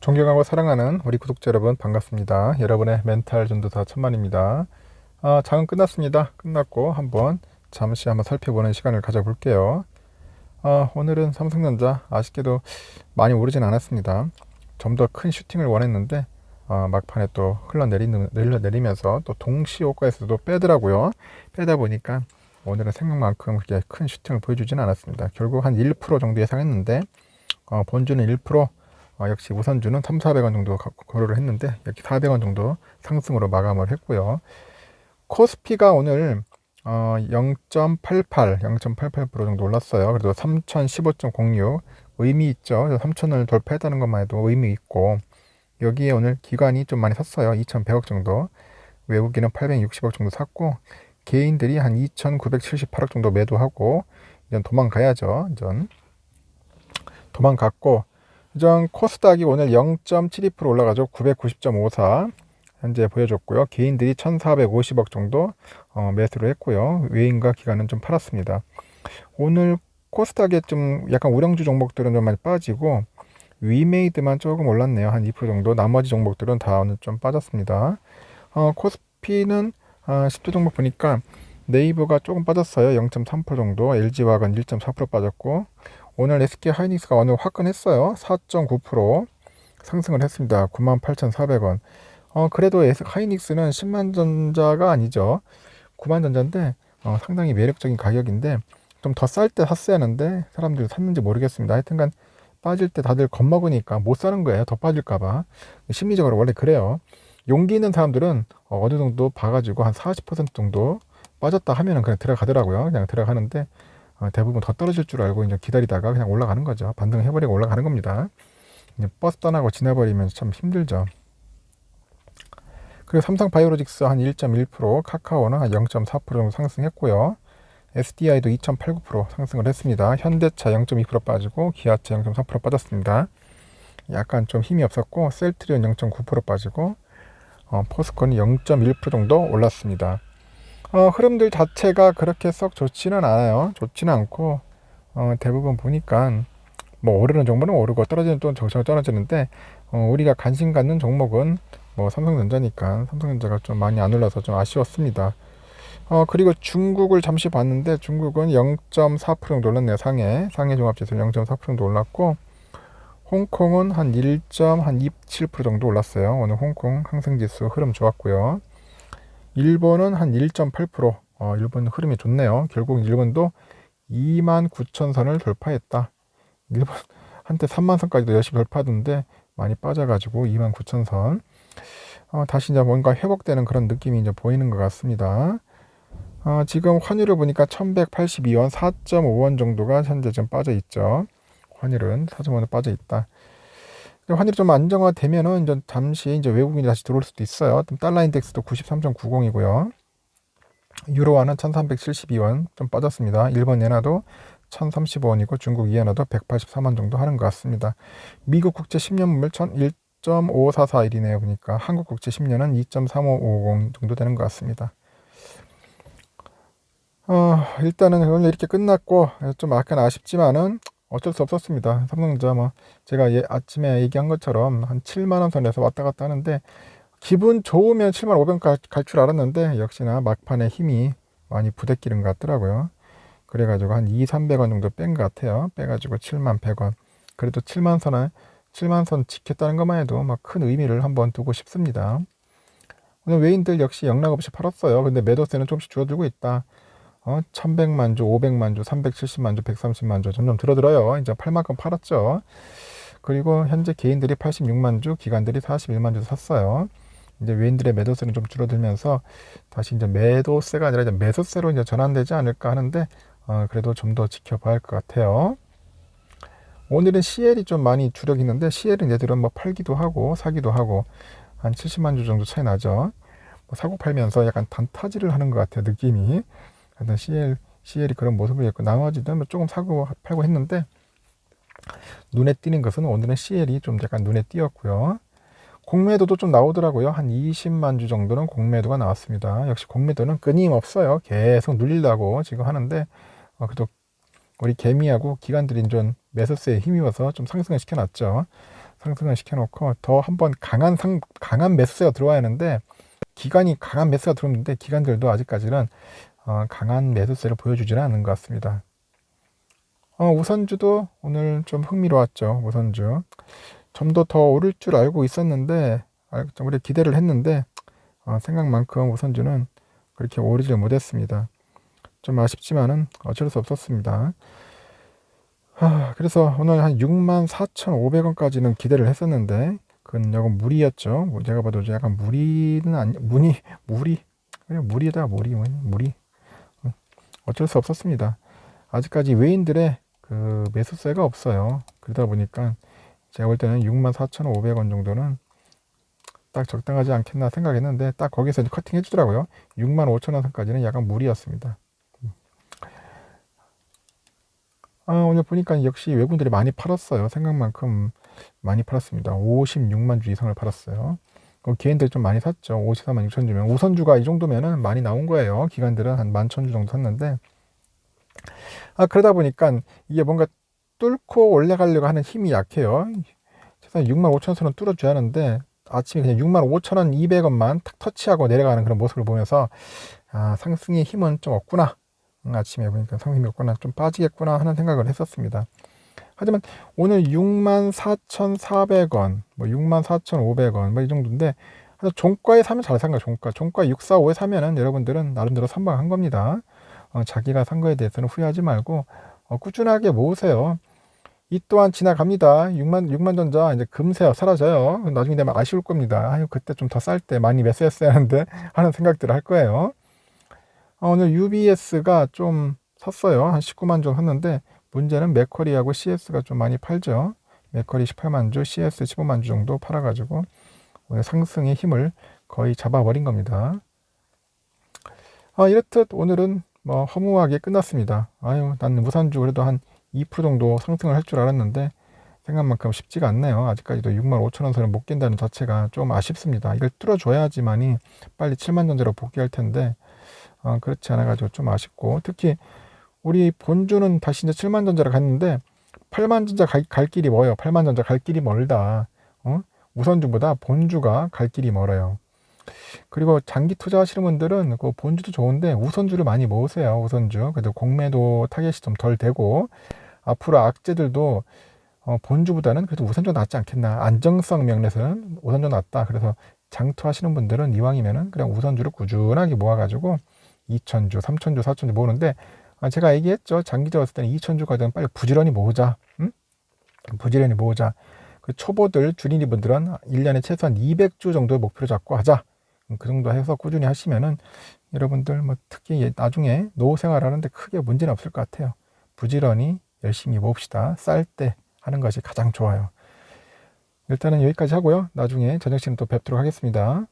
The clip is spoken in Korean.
존경하고 사랑하는 우리 구독자 여러분 반갑습니다. 여러분의 멘탈 전도사 천만입니다. 장은 끝났습니다. 끝났고 잠시 한번 살펴보는 시간을 가져볼게요. 오늘은 삼성전자 아쉽게도 많이 오르진 않았습니다. 좀 더 큰 슈팅을 원했는데 막판에 또 흘러내리면서 또 동시 효과에서도 빼더라고요. 빼다 보니까 오늘은 생각만큼 그렇게 큰 슈팅을 보여주진 않았습니다. 결국 한 1% 정도 예상했는데 본주는 1%, 역시 우선주는 3,400원 정도 거래를 했는데 여기 400원 정도 상승으로 마감을 했고요. 코스피가 오늘 0.88% 정도 올랐어요. 그래도 3015.06 의미 있죠. 3000을 돌파했다는 것만 해도 의미 있고, 여기에 오늘 기관이 좀 많이 샀어요. 2100억 정도, 외국인은 860억 정도 샀고, 개인들이 한 2978억 정도 매도하고 이제 도망가야죠. 이제 도망갔고, 이전 코스닥이 오늘 0.72% 올라가죠. 990.54 현재 보여줬고요. 개인들이 1450억 정도 매수를 했고요. 외인과 기관은 좀 팔았습니다. 오늘 코스닥에 좀 약간 우량주 종목들은 좀 많이 빠지고 위메이드만 조금 올랐네요. 한 2% 정도. 나머지 종목들은 다 오늘 좀 빠졌습니다. 코스피는 10조 종목 보니까 네이버가 조금 빠졌어요. 0.3% 정도. LG화학은 1.4% 빠졌고, 오늘 SK하이닉스가 오늘 화끈했어요. 4.9% 상승을 했습니다. 98,400원. 그래도 하이닉스는 10만 전자가 아니죠. 9만 전자인데 상당히 매력적인 가격인데 좀 더 쌀 때 샀어야 하는데 사람들이 샀는지 모르겠습니다. 하여튼간 빠질 때 다들 겁먹으니까 못 사는 거예요. 더 빠질까봐. 심리적으로 원래 그래요. 용기 있는 사람들은 어느 정도 봐가지고 한 40% 정도 빠졌다 하면은 그냥 들어가더라고요. 그냥 들어가는데 대부분 더 떨어질 줄 알고 이제 기다리다가 그냥 올라가는 거죠. 반등해버리고 올라가는 겁니다. 이제 버스 떠나고 지나버리면 참 힘들죠. 그리고 삼성바이오로직스 한 1.1%, 카카오는 한 0.4% 정도 상승했고요. SDI도 2.89% 상승을 했습니다. 현대차 0.2% 빠지고 기아차 0.3% 빠졌습니다. 약간 좀 힘이 없었고, 셀트리온 0.9% 빠지고, 포스코는 0.1% 정도 올랐습니다. 흐름들 자체가 그렇게 썩 좋지는 않아요. 좋지는 않고, 대부분 보니까 뭐 오르는 종목은 오르고 떨어지는 또 떨어지는데, 우리가 관심 갖는 종목은 뭐 삼성전자니까 삼성전자가 좀 많이 안 올라서 좀 아쉬웠습니다. 그리고 중국을 잠시 봤는데 중국은 0.4% 정도 올랐네요. 상해 종합지수 0.4% 정도 올랐고, 홍콩은 한 1.27% 정도 올랐어요. 오늘 홍콩 항생지수 흐름 좋았고요. 일본은 한 1.8%, 일본 흐름이 좋네요. 결국 일본도 29,000선을 돌파했다. 일본 한때 30,000선까지도 열심히 돌파하던데 많이 빠져가지고 29,000선. 다시 이제 뭔가 회복되는 그런 느낌이 이제 보이는 것 같습니다. 지금 환율을 보니까 1182원, 4.5원 정도가 현재 좀 빠져 있죠. 환율은 4.5원 빠져 있다. 환율이 좀 안정화되면은 이제 잠시 이제 외국인이 다시 들어올 수도 있어요. 달러 인덱스도 93.90이고요. 유로화는 1372원 좀 빠졌습니다. 일본 엔화도 1035원이고 중국 이엔화도 184만 정도 하는 것 같습니다. 미국 국채 10년물 1.5441이네요. 보니까 한국 국채 10년은 2.3550 정도 되는 것 같습니다. 일단은 오늘 이렇게 끝났고 좀 약간 아쉽지만은 어쩔 수 없었습니다. 삼성전자 뭐 제가 아침에 얘기한 것처럼 한 7만원 선에서 왔다 갔다 하는데 기분 좋으면 7만 500원 갈 줄 알았는데 역시나 막판에 힘이 많이 부대끼는 것 같더라고요. 그래가지고 한 2,300원 정도 뺀 것 같아요. 빼가지고 7만 100원. 그래도 7만 선 지켰다는 것만 해도 막 큰 의미를 한번 두고 싶습니다. 오늘 외인들 역시 영락없이 팔았어요. 근데 매도세는 조금씩 줄어들고 있다. 1100만 주, 500만 주, 370만 주, 130만 주 점점 줄어들어요. 이제 팔 만큼 팔았죠. 그리고 현재 개인들이 86만 주, 기관들이 41만 주 샀어요. 이제 외인들의 매도세는 좀 줄어들면서 다시 이제 매도세가 아니라 이제 매수세로 이제 전환되지 않을까 하는데, 그래도 좀 더 지켜봐야 할 것 같아요. 오늘은 CL이 좀 많이 주력 있는데 CL은 얘들은 뭐 팔기도 하고 사기도 하고 한 70만 주 정도 차이 나죠. 뭐 사고 팔면서 약간 단타지를 하는 것 같아요. 느낌이. 일단 CL이 그런 모습을 했고 나머지는 뭐 조금 사고 팔고 했는데 눈에 띄는 것은 오늘은 CL이 좀 약간 눈에 띄었고요. 공매도도 좀 나오더라고요. 한 20만 주 정도는 공매도가 나왔습니다. 역시 공매도는 끊임없어요. 계속 눌리려고 지금 하는데 그래도 우리 개미하고 기관들이 좀 매수세에 힘입어서 좀 상승을 시켜놨죠. 상승을 시켜놓고 더 한번 강한 매수세가 들어와야 하는데 기관이 강한 매수가 들어오는데 기관들도 아직까지는 강한 매수세를 보여주지는 않는 것 같습니다. 우선주도 오늘 좀 흥미로웠죠. 우선주 좀 더 오를 줄 알고 있었는데 좀 우리 기대를 했는데 생각만큼 우선주는 그렇게 오르지 못했습니다. 좀 아쉽지만은 어쩔 수 없었습니다. 그래서 오늘 한 64,500원까지는 기대를 했었는데 그건 약간 무리였죠. 제가 봐도 약간 무리는 아니 무리 그냥 무리 어쩔 수 없었습니다. 아직까지 외인들의 그 매수세가 없어요. 그러다 보니까 제가 볼 때는 64,500원 정도는 딱 적당하지 않겠나 생각했는데 딱 거기서 커팅 해주더라고요. 65,000원 선까지는 약간 무리였습니다. 오늘 보니까 역시 외국인들이 많이 팔았어요. 생각만큼 많이 팔았습니다. 56만 주 이상을 팔았어요. 개인들이 좀 많이 샀죠. 54만 6천 주면 우선주가 이 정도면은 많이 나온 거예요. 기관들은 한 11,000주 정도 샀는데 그러다 보니까 이게 뭔가 뚫고 올라가려고 하는 힘이 약해요. 최소한 65,000선은 뚫어줘야 하는데 아침에 그냥 65,000원 200원만 탁 터치하고 내려가는 그런 모습을 보면서 상승의 힘은 좀 없구나. 아침에 보니까 상승이 없구나. 좀 빠지겠구나 하는 생각을 했었습니다. 하지만 오늘 64,400원, 64,500원 이 정도인데 종가에 사면 잘 산 거야. 종가 645에 사면은 여러분들은 나름대로 선방한 겁니다. 자기가 산 거에 대해서는 후회하지 말고 꾸준하게 모으세요. 이 또한 지나갑니다. 6만 전자 이제 금세 사라져요. 나중에 되면 아쉬울 겁니다. 그때 좀 더 쌀 때 많이 매수했어야 하는데 하는 생각들을 할 거예요. 오늘 UBS가 좀 샀어요. 한 19만 주 샀는데 문제는 맥쿼리하고 CS가 좀 많이 팔죠. 맥쿼리 18만 주, CS 15만 주 정도 팔아가지고 오늘 상승의 힘을 거의 잡아버린 겁니다. 이렇듯 오늘은 허무하게 끝났습니다. 나는 우선주 그래도 한 2% 정도 상승을 할 줄 알았는데 생각만큼 쉽지가 않네요. 아직까지도 65,000원 선을 못 깬다는 자체가 좀 아쉽습니다. 이걸 뚫어줘야지만이 빨리 7만 전자로 복귀할 텐데 그렇지 않아가지고 좀 아쉽고 특히 우리 본주는 다시 이제 7만 전자로 갔는데 8만 전자 갈 길이 멀어요. 8만 전자 갈 길이 멀다. 우선주보다 본주가 갈 길이 멀어요. 그리고 장기 투자하시는 분들은 그 본주도 좋은데 우선주를 많이 모으세요. 우선주. 그래도 공매도 타겟이 좀 덜 되고 앞으로 악재들도 본주보다는 그래도 우선주가 낫지 않겠나. 안정성 면에서는 우선주가 낫다. 그래서 장투하시는 분들은 이왕이면은 그냥 우선주를 꾸준하게 모아가지고 2,000주, 3,000주, 4,000주 모으는데 제가 얘기했죠. 장기적으로 봤을 때는 2,000주까지는 빨리 부지런히 모으자. 부지런히 모으자. 그 초보들, 주린이 분들은 1년에 최소한 200주 정도의 목표를 잡고 하자. 그 정도 해서 꾸준히 하시면은 여러분들 특히 나중에 노후 생활하는데 크게 문제는 없을 것 같아요. 부지런히 열심히 모읍시다. 쌀 때 하는 것이 가장 좋아요. 일단은 여기까지 하고요. 나중에 저녁 시간 또 뵙도록 하겠습니다.